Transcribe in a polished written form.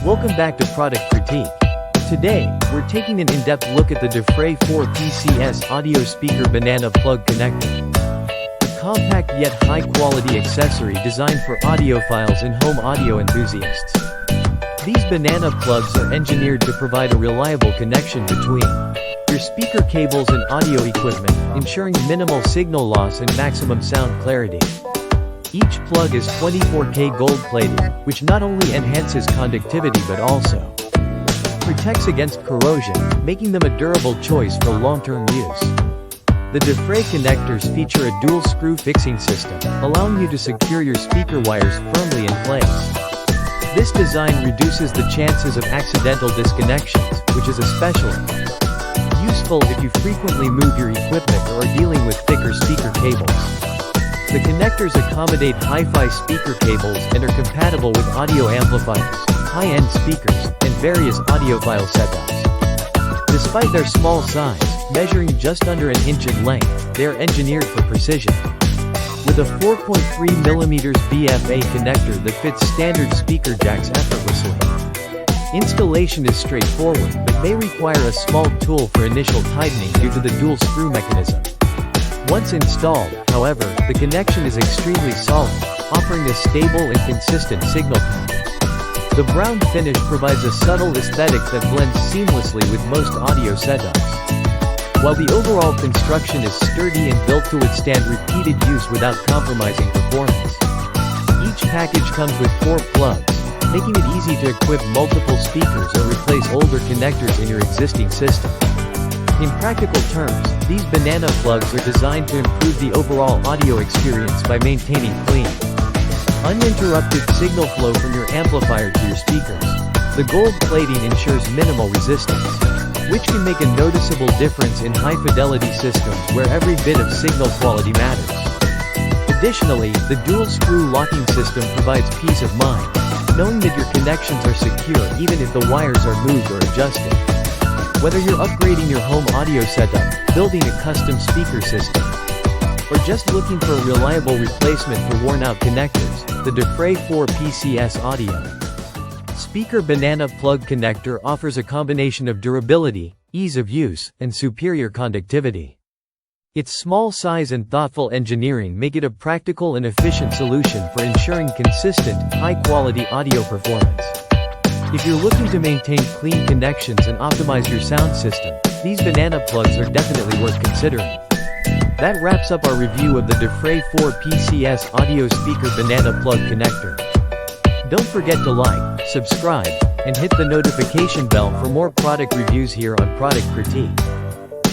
Welcome back to Product Critique. Today, we're taking an in-depth look at the Dufray 4 PCS audio speaker banana plug connector. A compact yet high-quality accessory designed for audiophiles and home audio enthusiasts. These banana plugs are engineered to provide a reliable connection between your speaker cables and audio equipment, ensuring minimal signal loss and maximum sound clarity. Each plug is 24K gold-plated, which not only enhances conductivity but also protects against corrosion, making them a durable choice for long-term use. The Dufray connectors feature a dual-screw fixing system, allowing you to secure your speaker wires firmly in place. This design reduces the chances of accidental disconnections, which is especially useful if you frequently move your equipment or are dealing with thicker speaker cables. The connectors accommodate hi-fi speaker cables and are compatible with audio amplifiers, high-end speakers, and various audiophile setups. Despite their small size, measuring just under an inch in length, they are engineered for precision. With a 4.3mm BFA connector that fits standard speaker jacks effortlessly. Installation is straightforward, but may require a small tool for initial tightening due to the dual screw mechanism. Once installed, however, the connection is extremely solid, offering a stable and consistent signal path. The brown finish provides a subtle aesthetic that blends seamlessly with most audio setups. While the overall construction is sturdy and built to withstand repeated use without compromising performance. Each package comes with 4 plugs, making it easy to equip multiple speakers or replace older connectors in your existing system. In practical terms, these banana plugs are designed to improve the overall audio experience by maintaining clean, uninterrupted signal flow from your amplifier to your speakers. The gold plating ensures minimal resistance, which can make a noticeable difference in high-fidelity systems where every bit of signal quality matters. Additionally, the dual-screw locking system provides peace of mind, knowing that your connections are secure even if the wires are moved or adjusted. Whether you're upgrading your home audio setup, building a custom speaker system, or just looking for a reliable replacement for worn-out connectors, the Dufray 4 PCS Audio Speaker Banana Plug Connector offers a combination of durability, ease of use, and superior conductivity. Its small size and thoughtful engineering make it a practical and efficient solution for ensuring consistent, high-quality audio performance. If you're looking to maintain clean connections and optimize your sound system, these banana plugs are definitely worth considering. That wraps up our review of the Dufray 4 PCS Audio Speaker Banana Plug Connector. Don't forget to like, subscribe, and hit the notification bell for more product reviews here on Product Critique.